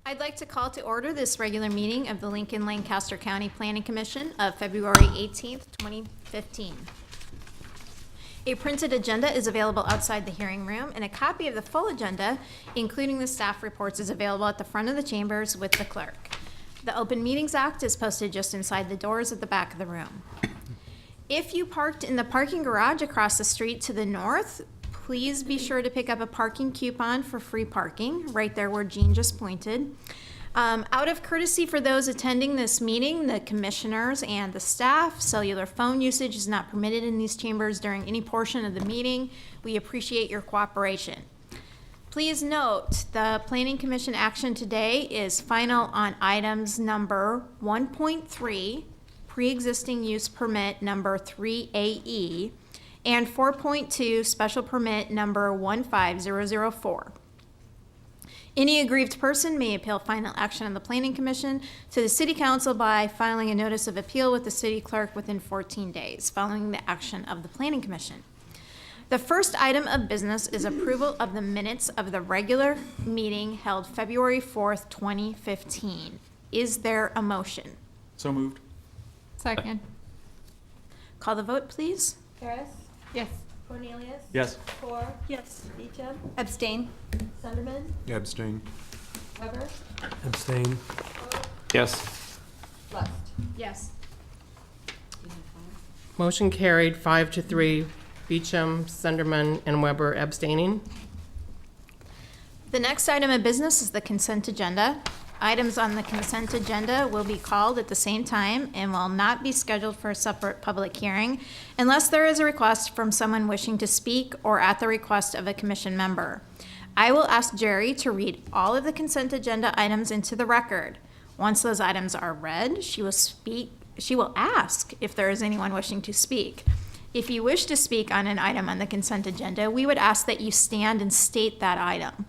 I'd like to call to order this regular meeting of the Lincoln-Lancaster County Planning Commission of February 18th, 2015. A printed agenda is available outside the hearing room, and a copy of the full agenda, including the staff reports, is available at the front of the chambers with the clerk. The Open Meetings Act is posted just inside the doors at the back of the room. If you parked in the parking garage across the street to the north, please be sure to pick up a parking coupon for free parking, right there where Jean just pointed. Out of courtesy for those attending this meeting, the commissioners and the staff, cellular phone usage is not permitted in these chambers during any portion of the meeting. We appreciate your cooperation. Please note, the Planning Commission action today is final on items number 1.3, pre-existing use permit number 3AE, and 4.2, special permit number 15004. Any aggrieved person may appeal final action of the Planning Commission to the City Council by filing a notice of appeal with the City Clerk within 14 days following the action of the Planning Commission. The first item of business is approval of the minutes of the regular meeting held February 4th, 2015. Is there a motion? So moved. Second. Call the vote, please. Harris? Yes. Cornelius? Yes. Core? Yes. Beecham? Abstain. Sunderman? Abstain. Weber? Abstain. Yes. Lust? Yes. Motion carried 5-3. Beecham, Sunderman, and Weber abstaining. The next item of business is the consent agenda. Items on the consent agenda will be called at the same time and will not be scheduled for a separate public hearing unless there is a request from someone wishing to speak or at the request of a commission member. I will ask Jerry to read all of the consent agenda items into the record. Once those items are read, she will ask if there is anyone wishing to speak. If you wish to speak on an item on the consent agenda, we would ask that you stand and state that item.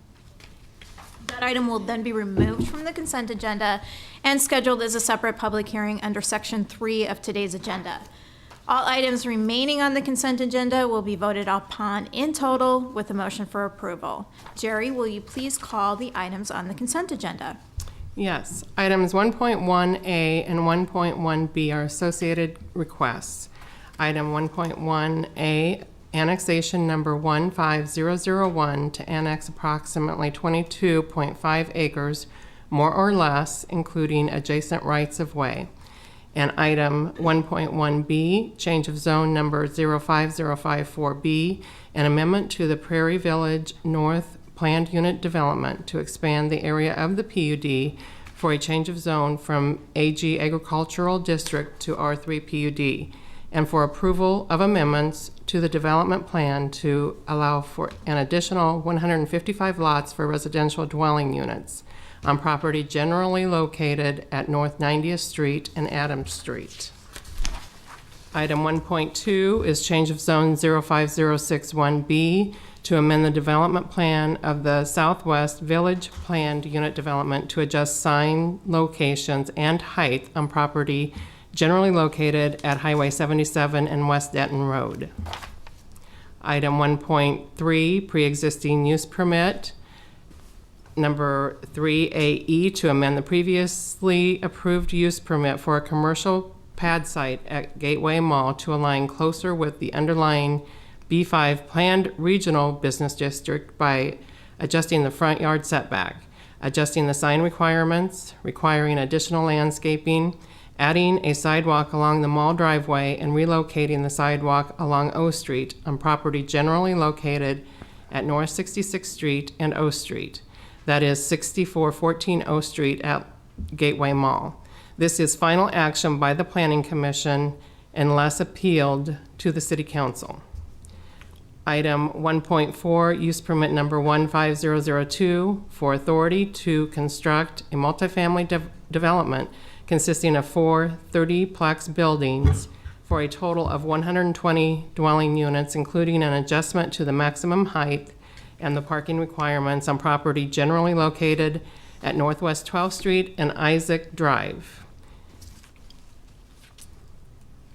That item will then be removed from the consent agenda and scheduled as a separate public hearing under Section 3 of today's agenda. All items remaining on the consent agenda will be voted upon in total with a motion for approval. Jerry, will you please call the items on the consent agenda? Yes. Items 1.1A and 1.1B are associated requests. Item 1.1A, annexation number 15001 to annex approximately 22.5 acres, more or less, including adjacent rights of way. And item 1.1B, change of zone number 05054B, an amendment to the Prairie Village North Planned Unit Development to expand the area of the PUD for a change of zone from AG Agricultural District to R3 PUD, and for approval of amendments to the development plan to allow for an additional 155 lots for residential dwelling units on property generally located at North 90th Street and Adams Street. Item 1.2 is change of zone 05061B to amend the development plan of the Southwest Village Planned Unit Development to adjust sign locations and height on property generally located at Highway 77 and West Denton Road. Item 1.3, pre-existing use permit, number 3AE, to amend the previously approved use permit for a commercial pad site at Gateway Mall to align closer with the underlying B5 planned regional business district by adjusting the front yard setback, adjusting the sign requirements, requiring additional landscaping, adding a sidewalk along the mall driveway, and relocating the sidewalk along O Street on property generally located at North 66th Street and O Street. That is 6414 O Street at Gateway Mall. This is final action by the Planning Commission unless appealed to the City Council. Item 1.4, use permit number 15002 for authority to construct a multifamily development consisting of 4 30-plex buildings for a total of 120 dwelling units, including an adjustment to the maximum height and the parking requirements on property generally located at Northwest 12th Street and Isaac Drive.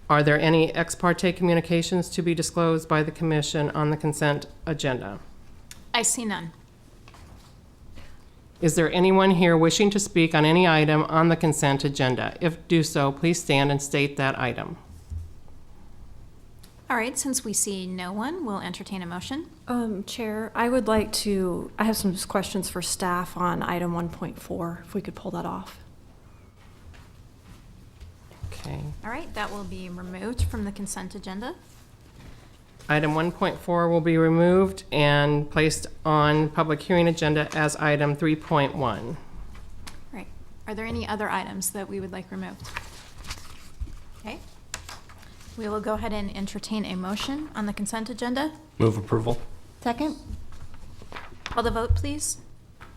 Are there any ex parte communications to be disclosed by the Commission on the consent agenda? I see none. Is there anyone here wishing to speak on any item on the consent agenda? If do so, please stand and state that item. All right, since we see no one, we'll entertain a motion. Chair, I have some questions for staff on item 1.4, if we could pull that off. Okay. All right, that will be removed from the consent agenda. Item 1.4 will be removed and placed on public hearing agenda as item 3.1. All right, are there any other items that we would like removed? Okay, we will go ahead and entertain a motion on the consent agenda. Move approval. Second? Call the vote, please.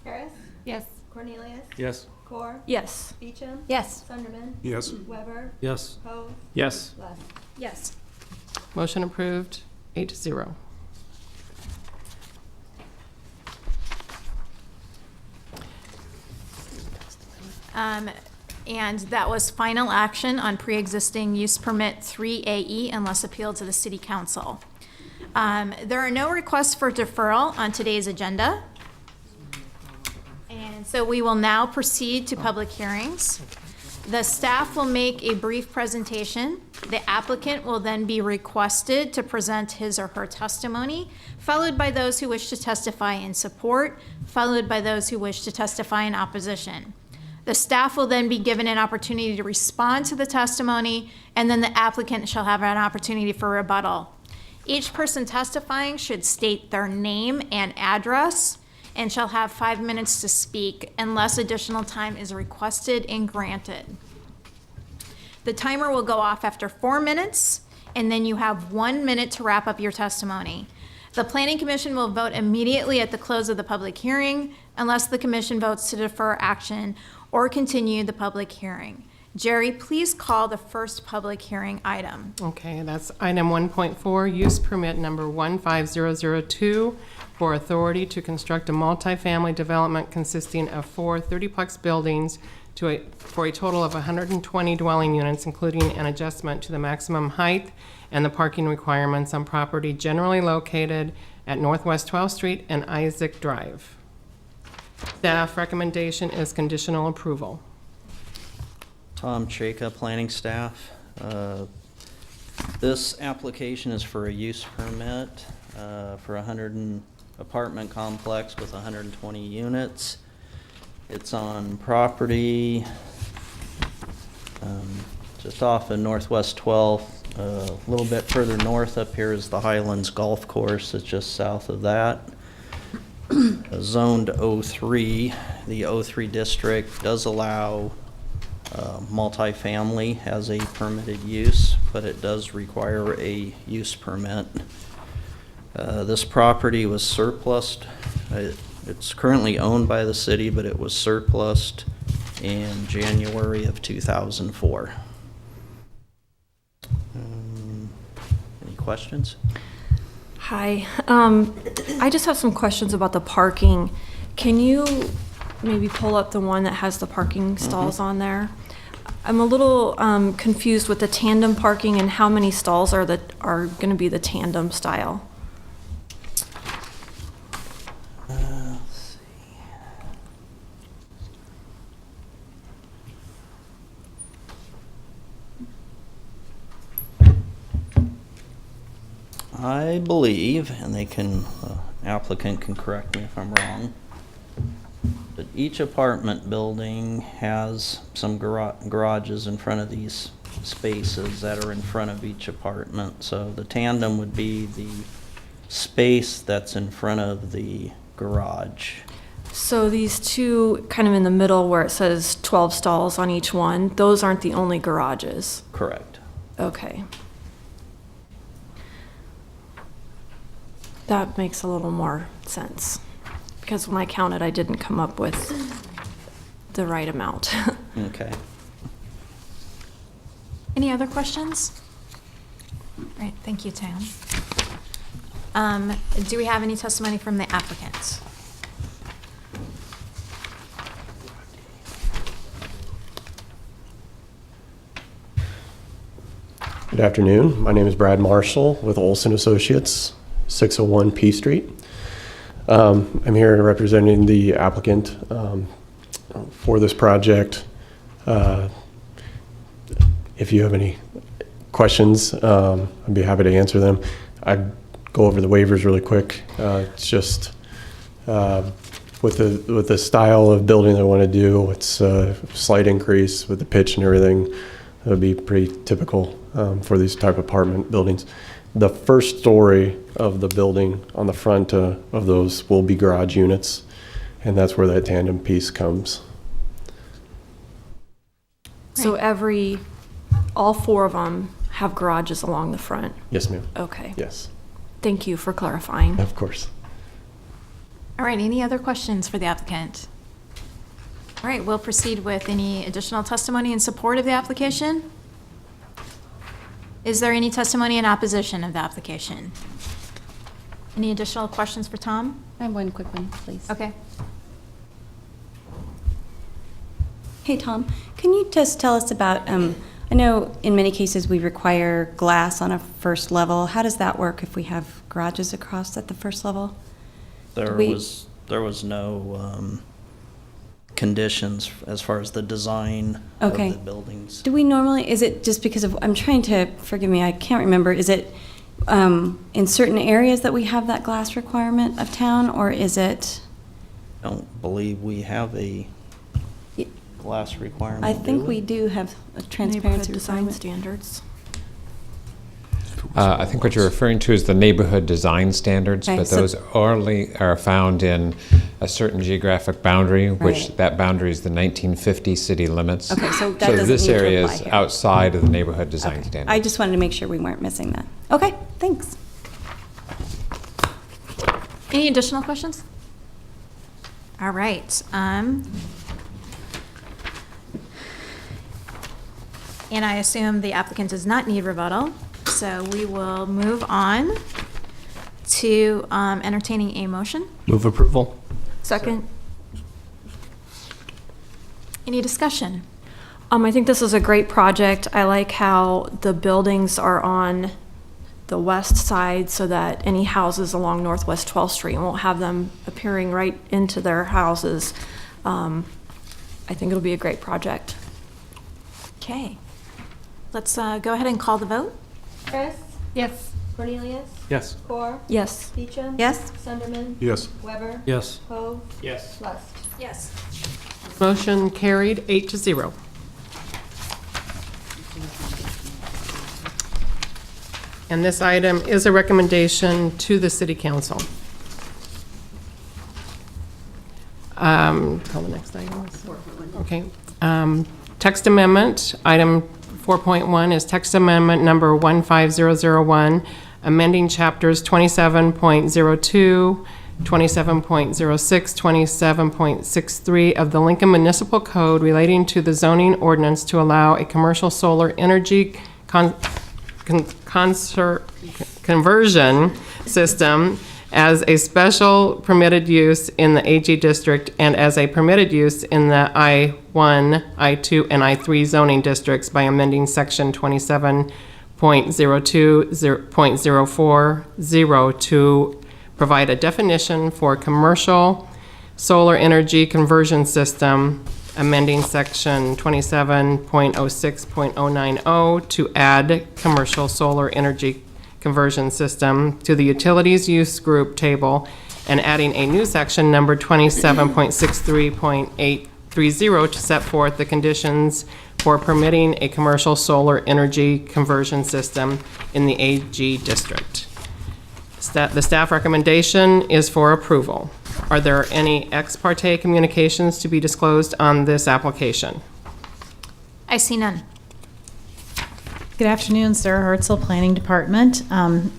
Harris? Yes. Cornelius? Yes. Core? Yes. Beecham? Yes. Sunderman? Yes. Weber? Yes. Hoag? Yes. Left. Yes. Motion approved, 8-0. And that was final action on pre-existing use permit 3AE unless appealed to the city council. There are no requests for deferral on today's agenda. And so we will now proceed to public hearings. The staff will make a brief presentation. The applicant will then be requested to present his or her testimony, followed by those who wish to testify in support, followed by those who wish to testify in opposition. The staff will then be given an opportunity to respond to the testimony, and then the applicant shall have an opportunity for rebuttal. Each person testifying should state their name and address and shall have 5 minutes to speak unless additional time is requested and granted. The timer will go off after 4 minutes, and then you have 1 minute to wrap up your testimony. The Planning Commission will vote immediately at the close of the public hearing unless the commission votes to defer action or continue the public hearing. Jerry, please call the first public hearing item. Okay, that's item 1.4, use permit number 15002 for authority to construct a multifamily development consisting of 4 30-plex buildings for a total of 120 dwelling units, including an adjustment to the maximum height and the parking requirements on property generally located at Northwest 12th Street and Isaac Drive. Staff recommendation is conditional approval. Tom Chaka, planning staff. This application is for a use permit for apartment complex with 120 units. It's on property just off of Northwest 12th. A little bit further north up here is the Highlands Golf Course. It's just south of that. Zoned O3. The O3 district does allow multifamily as a permitted use, but it does require a use permit. This property was surplused. It's currently owned by the city, but it was surplused in January of 2004. Any questions? Hi. I just have some questions about the parking. Can you maybe pull up the one that has the parking stalls on there? I'm a little confused with the tandem parking and how many stalls are going to be the tandem style. Let's see. I believe, and applicant can correct me if I'm wrong, but each apartment building has some garages in front of these spaces that are in front of each apartment. So the tandem would be the space that's in front of the garage. So these two kind of in the middle where it says 12 stalls on each one, those aren't the only garages? Correct. Okay. That makes a little more sense. Because when I counted, I didn't come up with the right amount. Okay. Any other questions? All right, thank you, Tam. Do we have any testimony from the applicant? Good afternoon. My name is Brad Marshall with Olson Associates, 601 P Street. I'm here representing the applicant for this project. If you have any questions, I'd be happy to answer them. I'd go over the waivers really quick. It's just with the style of building I want to do, it's a slight increase with the pitch and everything. That would be pretty typical for these type of apartment buildings. The first story of the building on the front of those will be garage units, and that's where that tandem piece comes. So all 4 of them have garages along the front? Yes, ma'am. Okay. Yes, Thank you for clarifying. of course. All right, any other questions for the applicant? All right, we'll proceed with any additional testimony in support of the application. Is there any testimony in opposition of the application? Any additional questions for Tom? I have one quick one, please. Okay. Hey, Tom, can you just tell us about, I know in many cases we require glass on a first level. How does that work if we have garages across at the first level? There we- was no conditions as far as the design Okay. of the buildings. Do we normally, is it just because of, I'm trying to, forgive me, I can't remember, is it in certain areas that we have that glass requirement of town, or is it? I don't believe we have a Y- glass requirement. I do think we do have a Neighborhood transparency design requirement. standards. I think what you're referring to is the neighborhood design standards, Okay, but so- those only are found in a certain geographic boundary, which Right. that boundary is the 1950 city limits. Okay, so that doesn't this need to area apply is here. outside of the neighborhood design Okay. standards. I just wanted to make sure we weren't missing that. Okay, thanks. Any additional questions? All right. And I assume the applicant does not need rebuttal, so we will move on to entertaining a motion. Move approval. Second. Any discussion? I think this is a great project. I like how the buildings are on the west side so that any houses along Northwest 12th Street won't have them appearing right into their houses. I think it'll be a great project. Okay. Let's go ahead and call the vote. Chris? Yes. Cornelius? Yes. Core? Yes. Beecham? Yes? Sunderman? Yes. Weber? Yes. Poe? Yes. Lust? Yes. Motion carried 8-0. And this item is a recommendation to the city council. Call the next item. Okay. Text amendment, item 4.1 is text amendment number 15001, amending chapters 27.02, 27.06, 27.63 of the Lincoln Municipal Code relating to the zoning ordinance to allow a commercial solar energy conversion system as a special permitted use in the AG district and as a permitted use in the I-1, I-2, and I-3 zoning districts by amending section 27.02.040 to provide a definition for commercial solar energy conversion system, amending section 27.06.090 to add commercial solar energy conversion system to the utilities use group table, and adding a new section number 27.63.830 to set forth the conditions for permitting a commercial solar energy conversion system in the AG district. The staff recommendation is for approval. Are there any ex parte communications to be disclosed on this application? I see none. Good afternoon, Sarah Hartzell, Planning Department.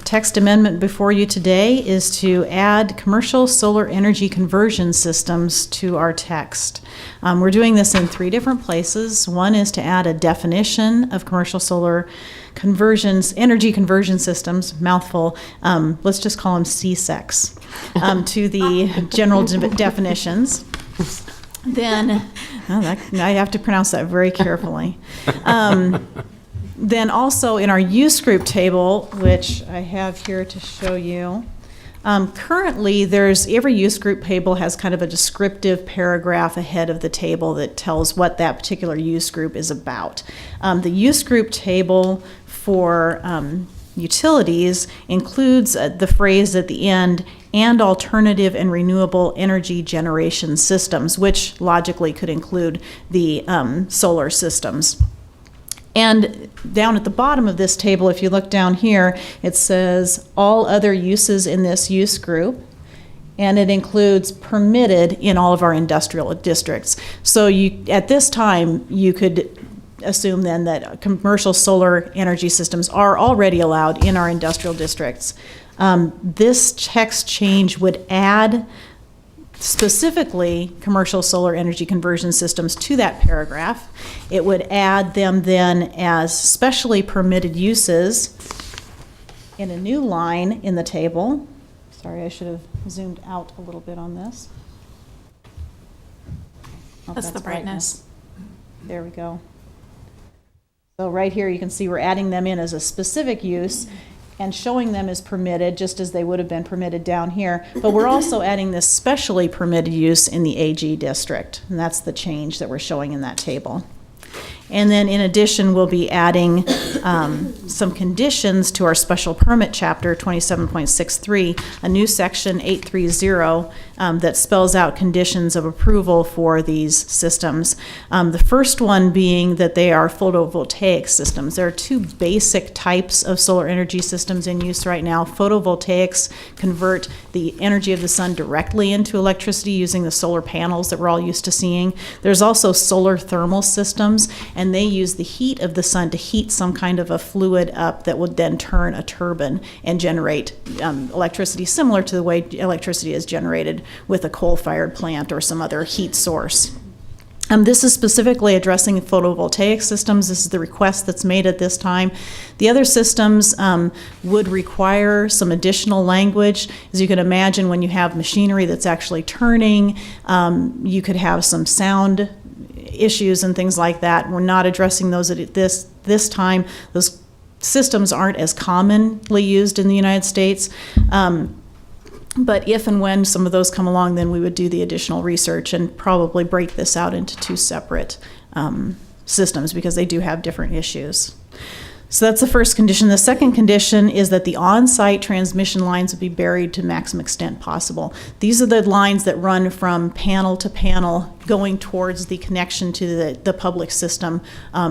Text amendment before you today is to add commercial solar energy conversion systems to our text. We're doing this in 3 different places. One is to add a definition of commercial solar conversions, energy conversion systems, mouthful, let's just call them CSECs, to the general definitions. Then, I have to pronounce that very carefully. Then also in our use group table, which I have here to show you, Currently, every use group table has kind of a descriptive paragraph ahead of the table that tells what that particular use group is about. The use group table for utilities includes the phrase at the end, and alternative and renewable energy generation systems, which logically could include the solar systems. And down at the bottom of this table, if you look down here, it says all other uses in this use group, and it includes permitted in all of our industrial districts. So at this time, you could assume then that commercial solar energy systems are already allowed in our industrial districts. This text change would add specifically commercial solar energy conversion systems to that paragraph. It would add them then as specially permitted uses in a new line in the table. Sorry, I should have zoomed out a little bit on this. Oh, That's the brightness. There we go. So right here, you can see we're adding them in as a specific use and showing them as permitted, just as they would have been permitted down here. But we're also adding this specially permitted use in the AG district, and that's the change that we're showing in that table. And then in addition, we'll be adding some conditions to our special permit chapter 27.63, a new section 830 that spells out conditions of approval for these systems. The first one being that they are photovoltaic systems. There are two basic types of solar energy systems in use right now. Photovoltaics convert the energy of the sun directly into electricity using the solar panels that we're all used to seeing. There's also solar thermal systems, and they use the heat of the sun to heat some kind of a fluid up that would then turn a turbine and generate electricity similar to the way electricity is generated with a coal-fired plant or some other heat source. This is specifically addressing photovoltaic systems. This is the request that's made at this time. The other systems would require some additional language. As you can imagine, when you have machinery that's actually turning, you could have some sound issues and things like that. We're not addressing those at this time. Those systems aren't as commonly used in the United States. But if and when some of those come along, then we would do the additional research and probably break this out into two separate systems because they do have different issues. So that's the first condition. The second condition is that the on-site transmission lines would be buried to maximum extent possible. These are the lines that run from panel to panel going towards the connection to the public system,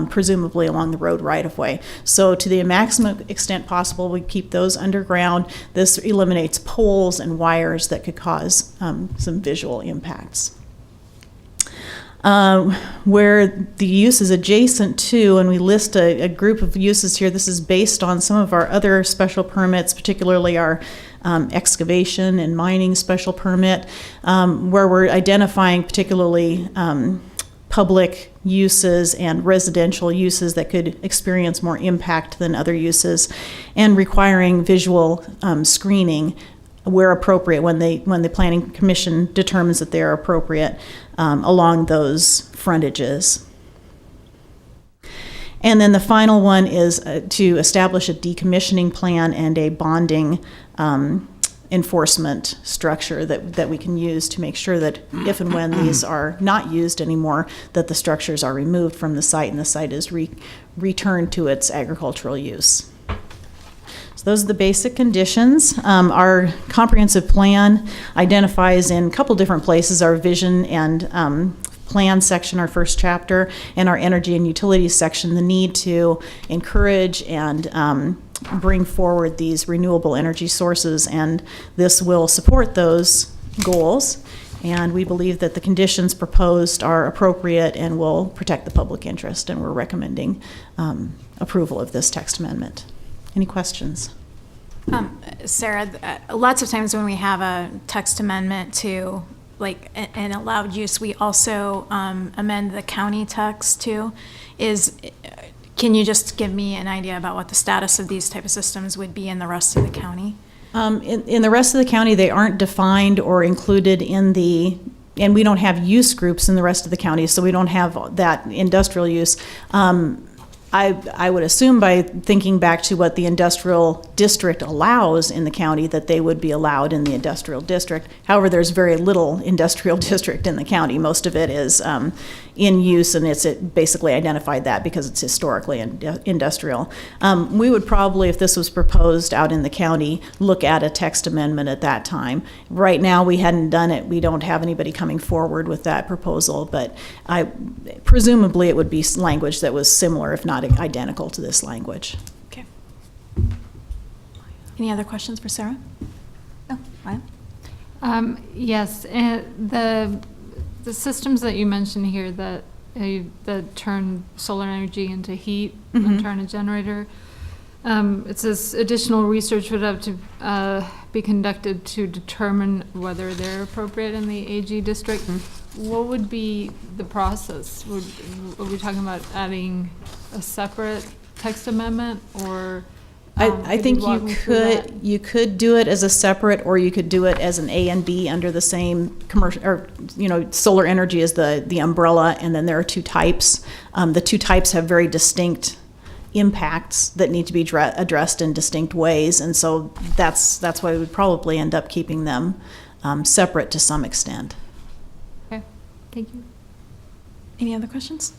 presumably along the road right-of-way. So to the maximum extent possible, we keep those underground. This eliminates poles and wires that could cause some visual impacts. Where the use is adjacent to, and we list a group of uses here. This is based on some of our other special permits, particularly our excavation and mining special permit, where we're identifying particularly public uses and residential uses that could experience more impact than other uses, and requiring visual screening where appropriate, when the Planning Commission determines that they are appropriate along those frontages. And then the final one is to establish a decommissioning plan and a bonding enforcement structure that we can use to make sure that if and when these are not used anymore, that the structures are removed from the site and the site is returned to its agricultural use. Those are the basic conditions. Our comprehensive plan identifies in a couple different places our vision and plan section, our first chapter, and our energy and utilities section, the need to encourage and bring forward these renewable energy sources, and this will support those goals. And we believe that the conditions proposed are appropriate and will protect the public interest, and we're recommending approval of this text amendment. Any questions? Sarah, lots of times when we have a text amendment to like an allowed use, we also amend the county text too. Can you just give me an idea about what the status of these type of systems would be in the rest of the county? In the rest of the county, they aren't defined or included in the, and we don't have use groups in the rest of the county, so we don't have that industrial use. I would assume by thinking back to what the industrial district allows in the county, that they would be allowed in the industrial district. However, there's very little industrial district in the county. Most of it is in use, and it basically identified that because it's historically industrial. We would probably, if this was proposed out in the county, look at a text amendment at that time. Right now, we hadn't done it. We don't have anybody coming forward with that proposal, but presumably it would be language that was similar, if not identical to this language. Okay. Any other questions for Sarah? No, Ryan? Yes, the systems that you mentioned here that turn solar energy into heat and turn a generator, it says additional research would have to be conducted to determine whether they're appropriate in the AG district. What would be the process? Are we talking about adding a separate text amendment, or? I think you could do it as a separate, or you could do it as an A and B under the same commercial, or, solar energy is the umbrella, and then there are two types. The two types have very distinct impacts that need to be addressed in distinct ways, and so that's why we would probably end up keeping them separate to some extent. Okay, thank you. Any other questions?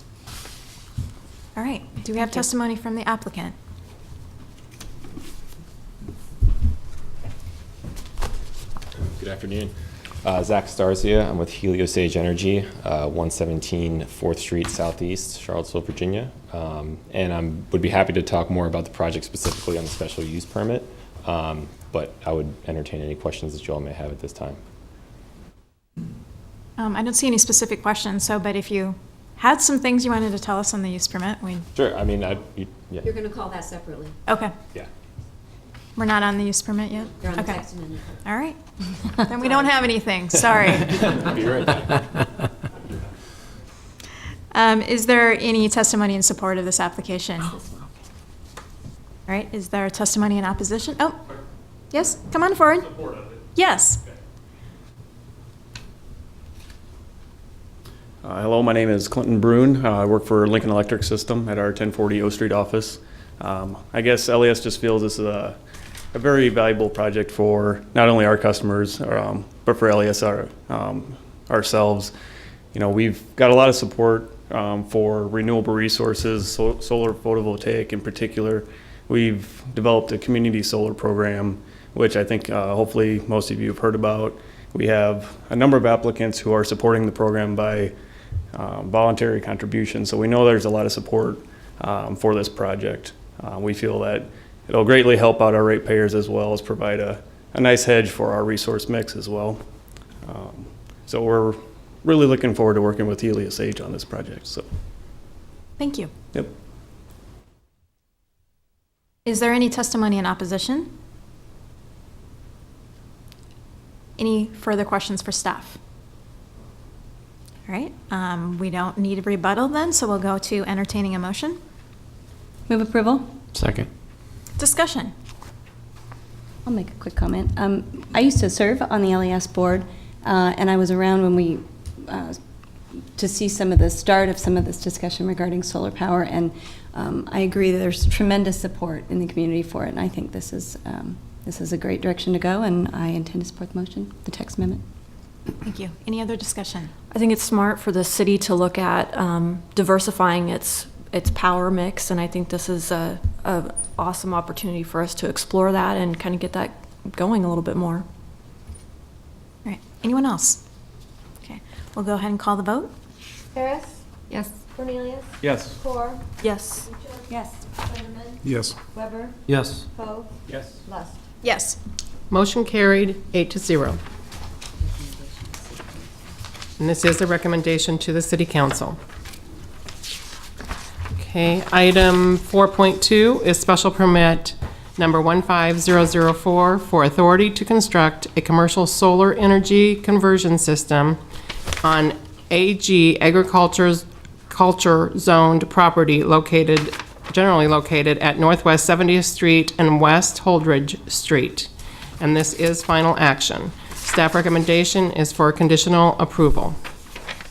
All right, do we have testimony from the applicant? Good afternoon. Zach Starzia. I'm with Heliosage Energy, 117 4th Street Southeast, Charlottesville, Virginia. And I would be happy to talk more about the project specifically on the special use permit, but I would entertain any questions that you all may have at this time. I don't see any specific questions, but if you had some things you wanted to tell us on the use permit, Sure. I mean, yeah. You're going to call that separately. Okay. Yeah. We're not on the use permit yet? You're on the Okay. text amendment. All right. Then we don't have anything, sorry. Be right back. Is there any testimony in support of this application? All right, is there testimony in opposition? Oh, yes, come on forward. Yes. Hello, my name is Clinton Brune. I work for Lincoln Electric System at our 1040 O Street office. I guess LES just feels this is a very valuable project for not only our customers, but for LES ourselves. We've got a lot of support for renewable resources, solar photovoltaic in particular. We've developed a community solar program, which I think hopefully most of you have heard about. We have a number of applicants who are supporting the program by voluntary contributions, so we know there's a lot of support for this project. We feel that it'll greatly help out our ratepayers as well as provide a nice hedge for our resource mix as well. So we're really looking forward to working with Heliosage on this project. So, Thank you. yep. Is there any testimony in opposition? Any further questions for staff? All right, we don't need a rebuttal then, so we'll go to entertaining a motion. Move approval? Second. Discussion. I'll make a quick comment. I used to serve on the LES board, and I was around when we, to see some of the start of some of this discussion regarding solar power, and I agree that there's tremendous support in the community for it, and I think this is a great direction to go, and I intend to support the motion, the text amendment. Thank you. Any other discussion? I think it's smart for the city to look at diversifying its power mix, and I think this is a awesome opportunity for us to explore that and kind of get that going a little bit more. All right, anyone else? Okay, we'll go ahead and call the vote. Harris? Yes. Cornelius? Yes. Core? Yes. Lucia? Yes. Sunderman? Yes. Weber? Yes. Poe? Yes. Lust? Yes. Motion carried 8-0. And this is a recommendation to the City Council. Okay, item 4.2 is special permit number 15004 for authority to construct a commercial solar energy conversion system on AG agriculture zoned property generally located at Northwest 70th Street and West Holdridge Street. And this is final action. Staff recommendation is for conditional approval.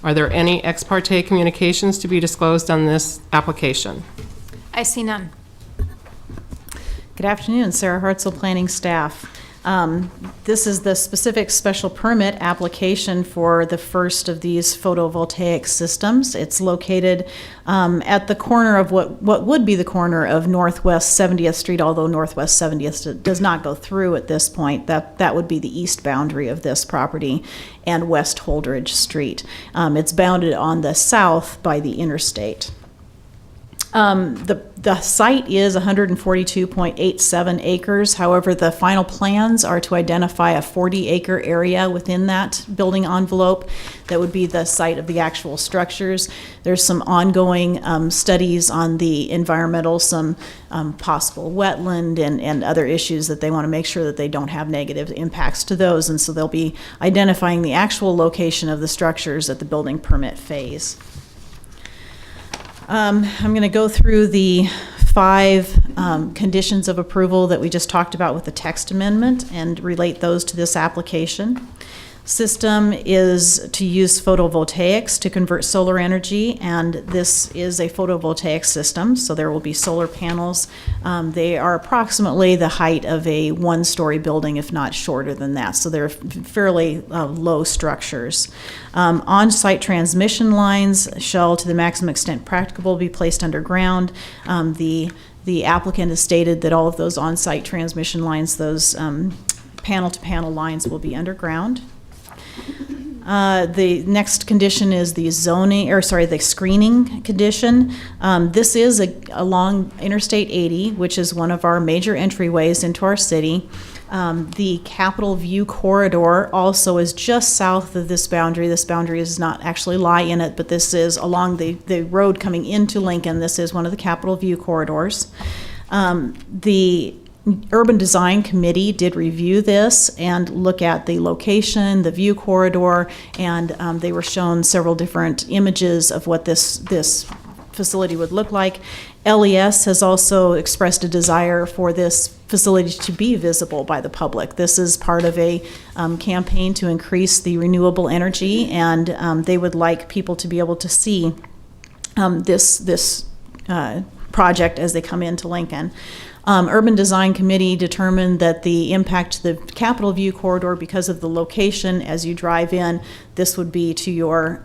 Are there any ex parte communications to be disclosed on this application? I see none. Good afternoon, Sarah Hartzell, Planning Staff. This is the specific special permit application for the first of these photovoltaic systems. It's located at the corner of what would be the corner of Northwest 70th Street, although Northwest 70th does not go through at this point. That would be the east boundary of this property, and West Holdridge Street. It's bounded on the south by the interstate. The site is 142.87 acres. However, the final plans are to identify a 40-acre area within that building envelope that would be the site of the actual structures. There's some ongoing studies on the environmental, some possible wetland and other issues that they want to make sure that they don't have negative impacts to those. And so they'll be identifying the actual location of the structures at the building permit phase. I'm going to go through the 5 conditions of approval that we just talked about with the text amendment and relate those to this application. System is to use photovoltaics to convert solar energy, and this is a photovoltaic system, so there will be solar panels. They are approximately the height of a 1-story building, if not shorter than that, so they're fairly low structures. On-site transmission lines shall, to the maximum extent practicable, be placed underground. The applicant has stated that all of those on-site transmission lines, those panel-to-panel lines, will be underground. The next condition is the the screening condition. This is along Interstate 80, which is one of our major entryways into our city. The Capitol View Corridor also is just south of this boundary. This boundary does not actually lie in it, but this is along the road coming into Lincoln. This is one of the Capitol View corridors. The Urban Design Committee did review this and look at the location, the view corridor, and they were shown several different images of what this facility would look like. LES has also expressed a desire for this facility to be visible by the public. This is part of a campaign to increase the renewable energy, and they would like people to be able to see this project as they come into Lincoln. Urban Design Committee determined that the impact to the Capitol View corridor, because of the location as you drive in, this would be to your,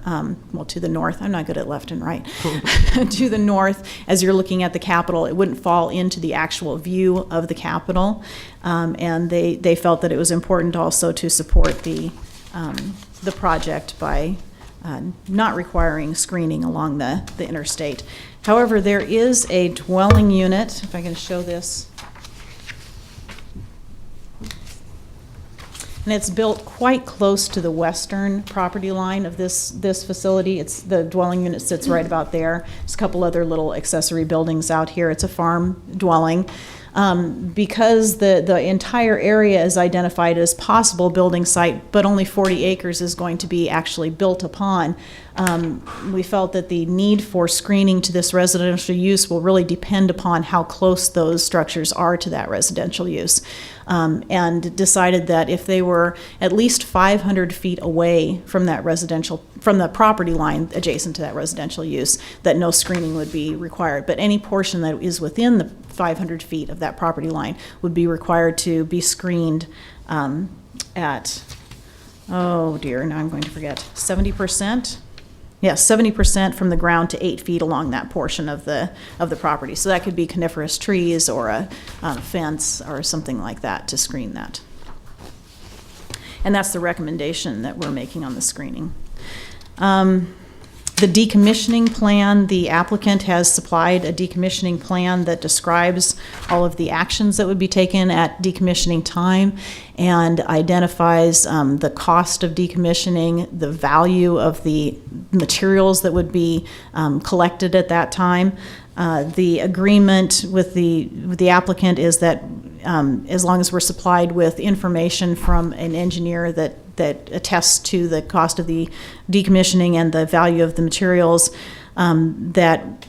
to the north. I'm not good at left and right. To the north, as you're looking at the Capitol, it wouldn't fall into the actual view of the Capitol. And they felt that it was important also to support the project by not requiring screening along the interstate. However, there is a dwelling unit, if I can show this. And it's built quite close to the western property line of this facility. The dwelling unit sits right about there. There's a couple other little accessory buildings out here. It's a farm dwelling. Because the entire area is identified as possible building site, but only 40 acres is going to be actually built upon, we felt that the need for screening to this residential use will really depend upon how close those structures are to that residential use. And decided that if they were at least 500 feet away from the property line adjacent to that residential use, that no screening would be required. But any portion that is within the 500 feet of that property line would be required to be screened at, oh dear, now I'm going to forget, 70%? Yes, 70% from the ground to 8 feet along that portion of the property. So that could be coniferous trees or a fence or something like that to screen that. And that's the recommendation that we're making on the screening. The decommissioning plan, the applicant has supplied a decommissioning plan that describes all of the actions that would be taken at decommissioning time and identifies the cost of decommissioning, the value of the materials that would be collected at that time. The agreement with the applicant is that as long as we're supplied with information from an engineer that attests to the cost of the decommissioning and the value of the materials, that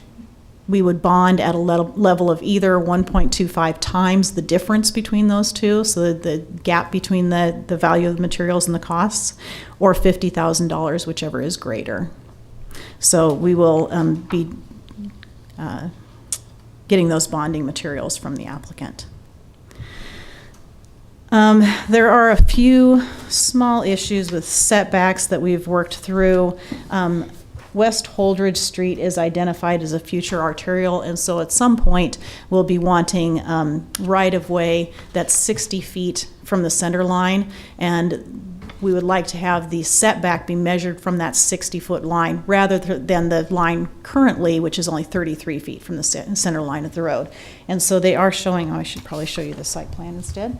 we would bond at a level of either 1.25 times the difference between those two, so the gap between the value of the materials and the costs, or $50,000, whichever is greater. So we will be getting those bonding materials from the applicant. There are a few small issues with setbacks that we've worked through. West Holdridge Street is identified as a future arterial, and so at some point, we'll be wanting right-of-way that's 60 feet from the center line, and we would like to have the setback be measured from that 60-foot line rather than the line currently, which is only 33 feet from the center line of the road. And so they are showing, I should probably show you the site plan instead.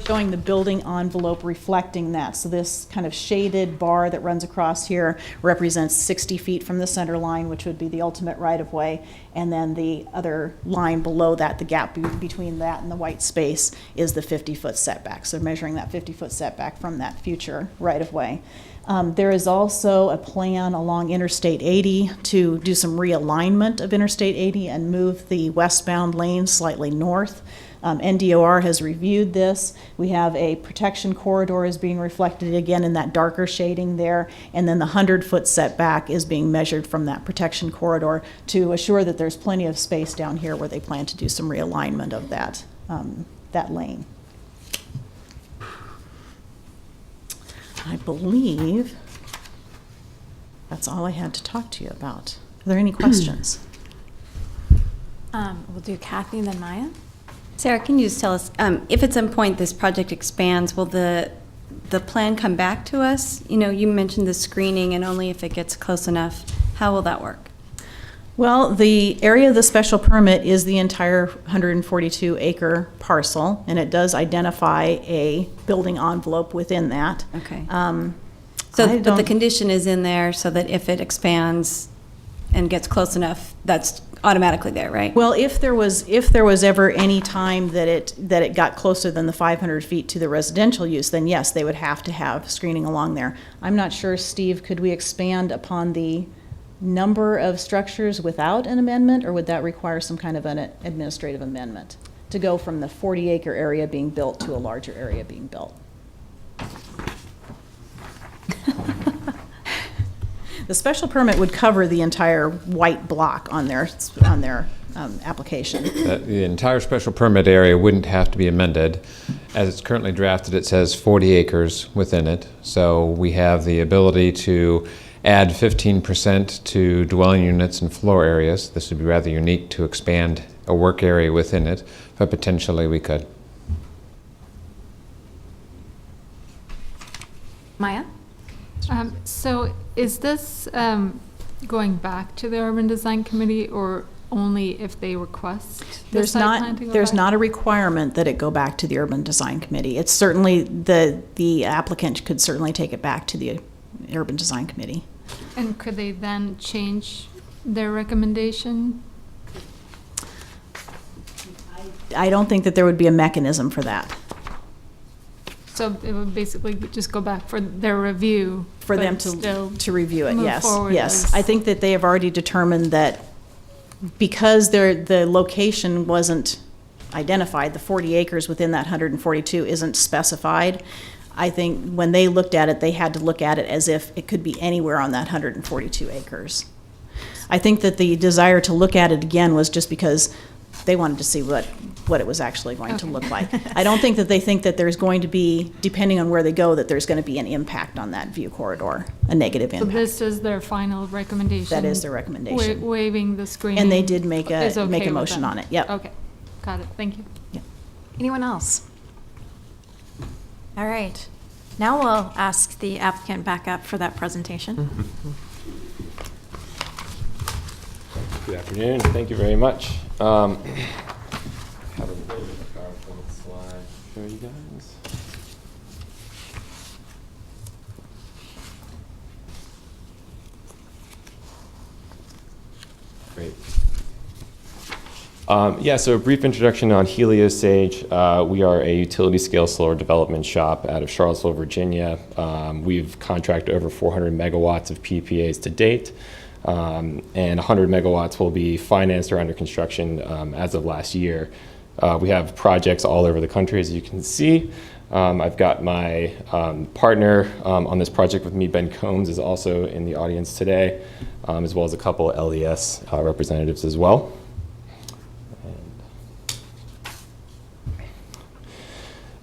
Showing the building envelope reflecting that. So this kind of shaded bar that runs across here represents 60 feet from the center line, which would be the ultimate right-of-way. And then the other line below that, the gap between that and the white space, is the 50-foot setback. So measuring that 50-foot setback from that future right-of-way. There is also a plan along Interstate 80 to do some realignment of Interstate 80 and move the westbound lane slightly north. NDOR has reviewed this. We have a protection corridor is being reflected again in that darker shading there, and then the 100-foot setback is being measured from that protection corridor to assure that there's plenty of space down here where they plan to do some realignment of that, that lane. I believe that's all I had to talk to you about. Are there any questions? We'll do Kathy, then Maya. Sarah, can you just tell us, if at some point this project expands, will the plan come back to us? You know, you mentioned the screening and only if it gets close enough. How will that work? Well, the area of the special permit is the entire 142-acre parcel, and it does identify a building envelope within that. Okay. But the condition is in there so that if it expands and gets close enough, that's automatically there, right? Well, if there was ever any time that it got closer than the 500 feet to the residential use, then yes, they would have to have screening along there. I'm not sure, Steve, could we expand upon the number of structures without an amendment, or would that require some kind of an administrative amendment to go from the 40-acre area being built to a larger area being built? The special permit would cover the entire white block on their application. The entire special permit area wouldn't have to be amended. As it's currently drafted, it says 40 acres within it. So we have the ability to add 15% to dwelling units and floor areas. This would be rather unique to expand a work area within it, but potentially we could. Maya? So is this going back to the Urban Design Committee, or only if they request the site plan to go There's back? not a requirement that it go back to the Urban Design Committee. It's certainly, the applicant could certainly take it back to the Urban Design Committee. And could they then change their recommendation? I don't think that there would be a mechanism for that. So it would basically just go back for their review. For them but still to review it, move yes, forward yes. as- I think that they have already determined that because the location wasn't identified, the 40 acres within that 142 isn't specified. I think when they looked at it, they had to look at it as if it could be anywhere on that 142 acres. I think that the desire to look at it again was just because they wanted to see what it was actually going to look like. I don't think that they think that there's going to be, depending on where they go, that there's going to be an impact on that view corridor, a negative So impact. this is their final recommendation? That is their recommendation. Waiving the screening? And they did make is a okay with motion them? on it, yep. Okay, got it, thank you. Anyone else? All right. Now we'll ask the applicant back up for that presentation. Good afternoon. Thank you very much. I have a little bit of a PowerPoint slide to show you guys. Great. Yeah, so a brief introduction on Heliosage. We are a utility-scale solar development shop out of Charlottesville, Virginia. We've contracted over 400 megawatts of PPAs to date, and 100 megawatts will be financed or under construction as of last year. We have projects all over the country, as you can see. I've got my partner on this project with me, Ben Combs, is also in the audience today, as well as a couple LES representatives as well.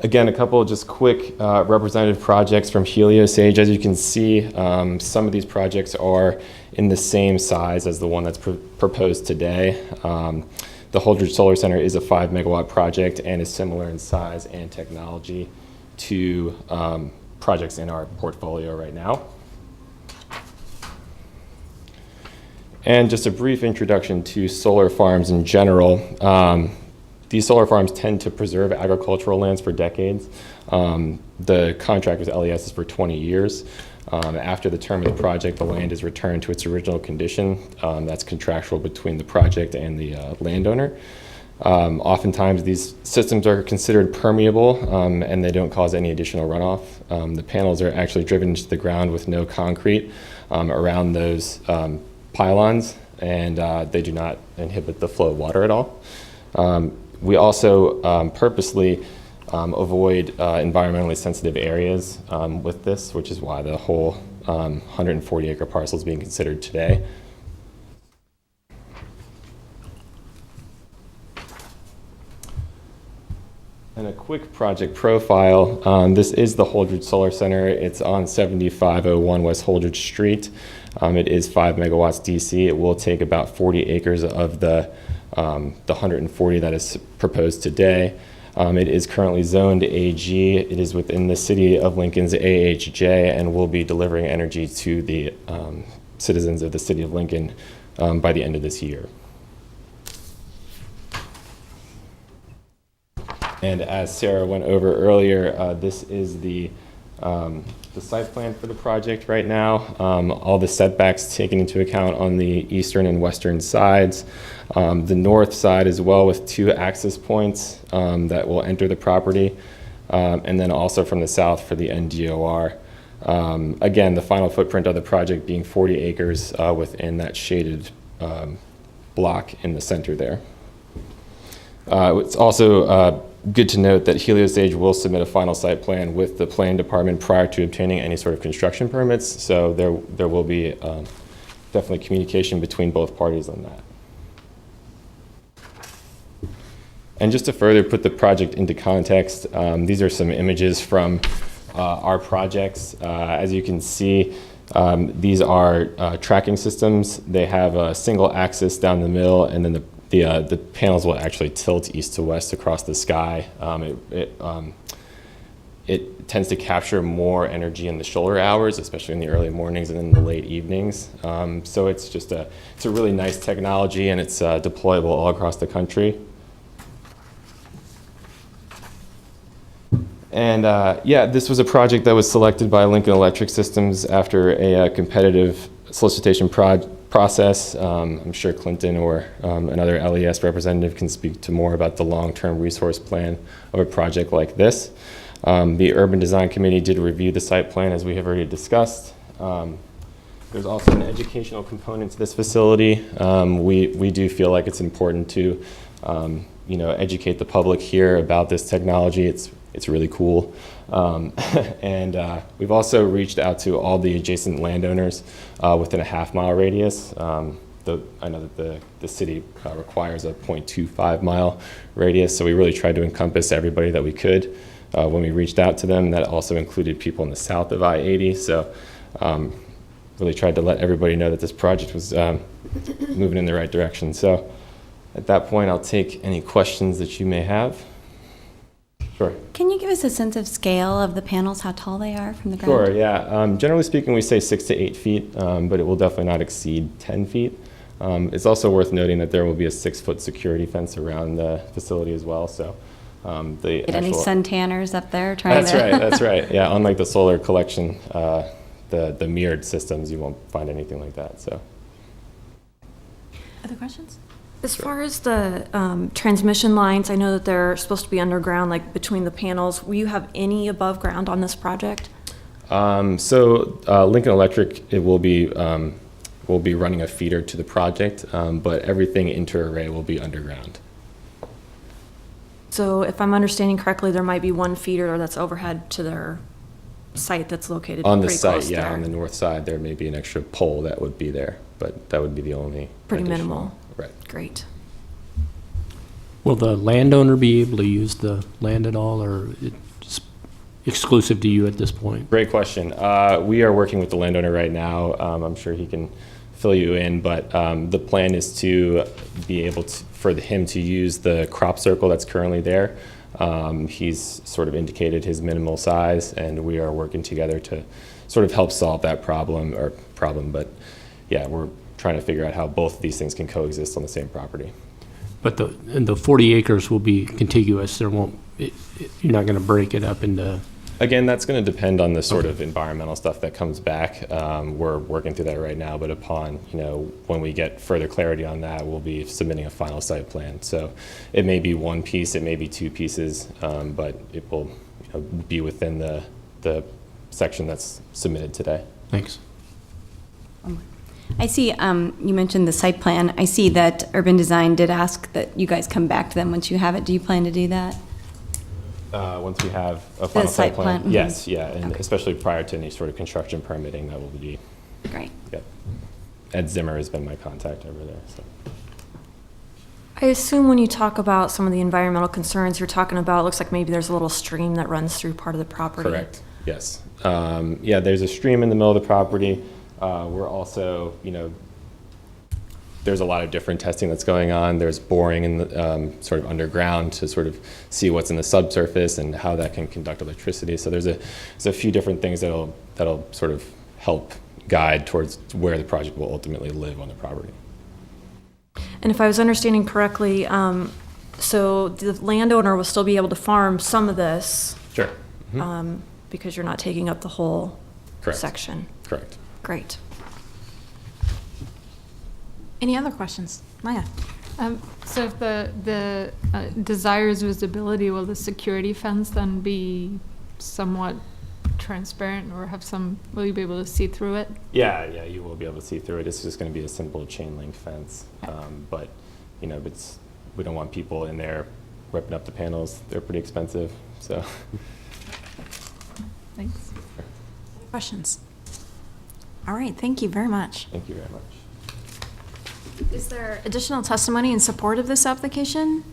Again, a couple of just quick representative projects from Heliosage. As you can see, some of these projects are in the same size as the one that's proposed today. The Holdridge Solar Center is a 5 megawatt project and is similar in size and technology to projects in our portfolio right now. And just a brief introduction to solar farms in general. These solar farms tend to preserve agricultural lands for decades. The contract with LES is for 20 years. After the term of the project, the land is returned to its original condition. That's contractual between the project and the landowner. Oftentimes, these systems are considered permeable and they don't cause any additional runoff. The panels are actually driven into the ground with no concrete around those pylons, and they do not inhibit the flow of water at all. We also purposely avoid environmentally sensitive areas with this, which is why the whole 140 acre parcel is being considered today. And a quick project profile. This is the Holdridge Solar Center. It's on 7501 West Holdridge Street. It is 5 megawatts DC. It will take about 40 acres of the 140 that is proposed today. It is currently zoned AG. It is within the City of Lincoln's AHJ and will be delivering energy to the citizens of the City of Lincoln by the end of this year. And as Sarah went over earlier, this is the site plan for the project right now. All the setbacks taken into account on the eastern and western sides. The north side as well with 2 access points that will enter the property. And then also from the south for the NDOR. Again, the final footprint of the project being 40 acres within that shaded block in the center there. It's also good to note that Heliosage will submit a final site plan with the planning department prior to obtaining any sort of construction permits. So there will be definitely communication between both parties on that. And just to further put the project into context, these are some images from our projects. As you can see, these are tracking systems. They have a single axis down the middle, and then the panels will actually tilt east to west across the sky. It tends to capture more energy in the shoulder hours, especially in the early mornings and in the late evenings. So it's just it's a really nice technology, and it's deployable all across the country. And yeah, this was a project that was selected by Lincoln Electric Systems after a competitive solicitation process. I'm sure Clinton or another LES representative can speak to more about the long-term resource plan of a project like this. The Urban Design Committee did review the site plan, as we have already discussed. There's also an educational component to this facility. We do feel like it's important to educate the public here about this technology. It's really cool. And we've also reached out to all the adjacent landowners within a half-mile radius. I know that the city requires a 0.25 mile radius, so we really tried to encompass everybody that we could when we reached out to them. That also included people in the south of I-80, so really tried to let everybody know that this project was moving in the right direction. So at that point, I'll take any questions that you may have. Sure. Can you give us a sense of scale of the panels, how tall they are from the ground? Sure, yeah. Generally speaking, we say 6 to 8 feet, but it will definitely not exceed 10 feet. It's also worth noting that there will be a 6-foot security fence around the facility as well. So Get any sun tanners up there trying to... That's right. Yeah, unlike the solar collection, the mirrored systems, you won't find anything like that. So. Other questions? As far as the transmission lines, I know that they're supposed to be underground, like between the panels. Will you have any above ground on this project? So Lincoln Electric, it will be running a feeder to the project, but everything inter-array will be underground. So if I'm understanding correctly, there might be one feeder that's overhead to their site that's located On the pretty site, close yeah, there. on the north side, there may be an extra pole that would be there, but that would be the only. Pretty additional- minimal. Right. Great. Will the landowner be able to use the land at all, or it's exclusive to you at this point? Great question. We are working with the landowner right now. I'm sure he can fill you in, but the plan is to be able to, for him to use the crop circle that's currently there. He's sort of indicated his minimal size, and we are working together to sort of help solve that problem, but yeah, we're trying to figure out how both of these things can coexist on the same property. But the 40 acres will be contiguous. There won't, you're not going to break it up into. Again, that's going to depend on the sort of environmental stuff that comes back. We're working through that right now, but upon, when we get further clarity on that, we'll be submitting a final site plan. So it may be one piece, it may be two pieces, but it will be within the section that's submitted today. Thanks. I see, you mentioned the site plan. I see that Urban Design did ask that you guys come back to them once you have it. Do you plan to do that? Once we have a final site site plan? plan, mhm. Yes, yeah, and Okay. especially prior to any sort of construction permitting, that will be, Great. yep. Ed Zimmer has been my contact over there, so. I assume when you talk about some of the environmental concerns, you're talking about, it looks like maybe there's a little stream that runs through part of the property. Correct, yes. Yeah, there's a stream in the middle of the property. We're also, there's a lot of different testing that's going on. There's boring in the, sort of underground to sort of see what's in the subsurface and how that can conduct electricity. So there's a few different things that'll sort of help guide towards where the project will ultimately live on the property. And if I was understanding correctly, so the landowner will still be able to farm some of this Sure. because you're not taking up the whole Correct. section. Correct. Great. Any other questions? Maya? So if the desires visibility, will the security fence then be somewhat transparent or will you be able to see through it? Yeah, you will be able to see through it. It's just going to be a simple chain link fence. But, we don't want people in there ripping up the panels. They're pretty expensive, so. Thanks. Questions? All right, thank you very much. Thank you very much. Is there additional testimony in support of this application?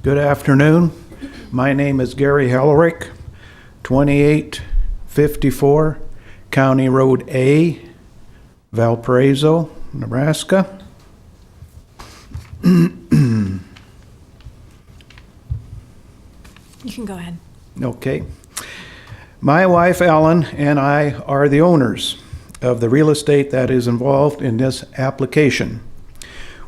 Good afternoon. My name is Gary Hellerick, 2854 County Road A, Valparaiso, Nebraska. You can go ahead. Okay. My wife Ellen and I are the owners of the real estate that is involved in this application.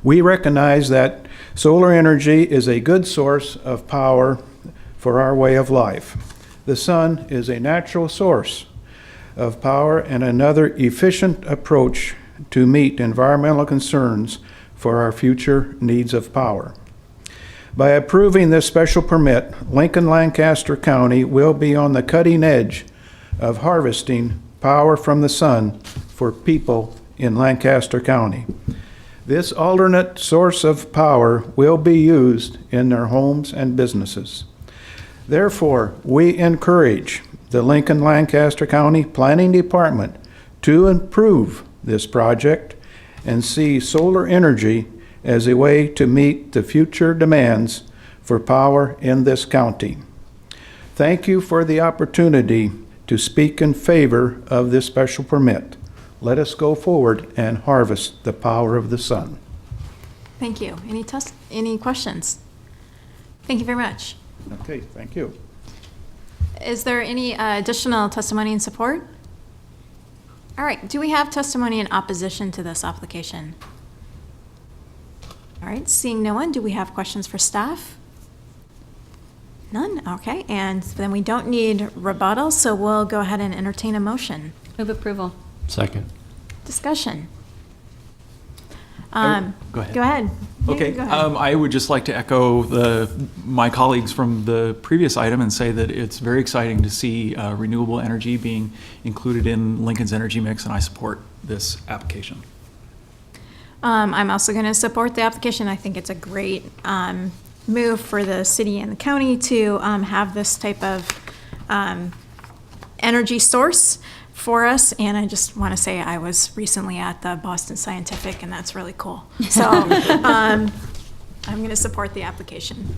We recognize that solar energy is a good source of power for our way of life. The sun is a natural source of power and another efficient approach to meet environmental concerns for our future needs of power. By approving this special permit, Lincoln Lancaster County will be on the cutting edge of harvesting power from the sun for people in Lancaster County. This alternate source of power will be used in their homes and businesses. Therefore, we encourage the Lincoln Lancaster County Planning Department to improve this project and see solar energy as a way to meet the future demands for power in this county. Thank you for the opportunity to speak in favor of this special permit. Let us go forward and harvest the power of the sun. Thank you. Any questions? Thank you very much. Okay, thank you. Is there any additional testimony in support? All right, do we have testimony in opposition to this application? All right, seeing no one, do we have questions for staff? None, okay, and then we don't need rebuttal, so we'll go ahead and entertain a motion. Move approval. Second. Discussion. Go ahead. Go ahead. Okay, go ahead. I would just like to echo my colleagues from the previous item and say that it's very exciting to see renewable energy being included in Lincoln's energy mix, and I support this application. I'm also going to support the application. I think it's a great move for the city and the county to have this type of energy source for us. And I just want to say I was recently at the Boston Scientific, and that's really cool. So I'm going to support the application.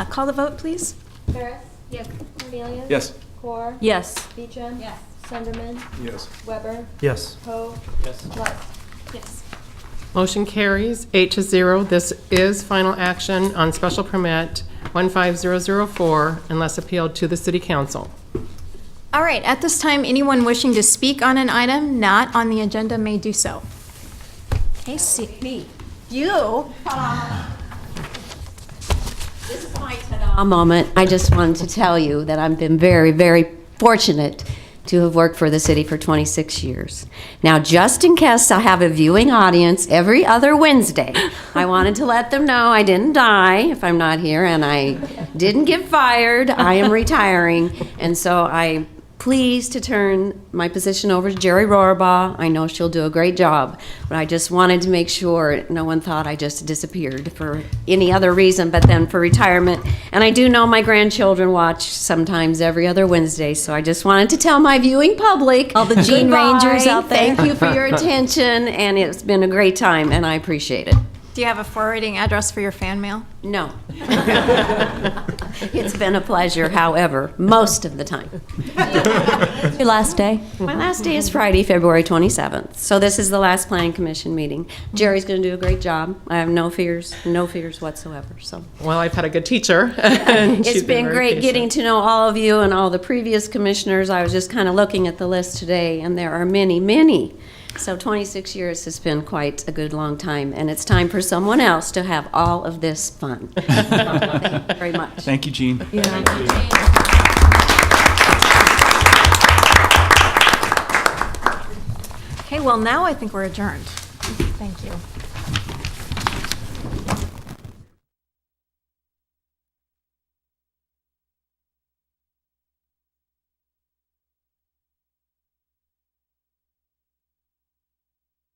Call the vote, please. Harris? Yes. Cornelius? Yes. Core? Yes. Beecham? Yes. Sunderman? Yes. Weber? Yes. Poe? Yes. Lutz? Yes. Motion carries 8-0. This is final action on special permit 15004 unless appealed to the city council. All right, at this time, anyone wishing to speak on an item not on the agenda may do so. Okay, see me. You. This is my ta-da moment. I just wanted to tell you that I've been very, very fortunate to have worked for the city for 26 years. Now, just in case I have a viewing audience every other Wednesday, I wanted to let them know I didn't die if I'm not here, and I didn't get fired. I am retiring, and so I'm pleased to turn my position over to Jerry Rohrbaugh. I know she'll do a great job, but I just wanted to make sure no one thought I just disappeared for any other reason but then for retirement. And I do know my grandchildren watch sometimes every other Wednesday, so I just wanted to tell my viewing public, all the Gene Rangers out there, thank you for your attention, and it's been a great time, and I appreciate it. Do you have a forwarding address for your fan mail? No. It's been a pleasure, however, most of the time. Your last day? My last day is Friday, February 27th. So this is the last planning commission meeting. Jerry's going to do a great job. I have no fears whatsoever. So Well, I've had a good teacher. and it's she's been very great patient. getting to know all of you and all the previous commissioners. I was just kind of looking at the list today, and there are many, many. So 26 years has been quite a good long time, and it's time for someone else to have all of this fun. Thank you very much. Thank you, Jean. Okay, well, now I think we're adjourned. Thank you.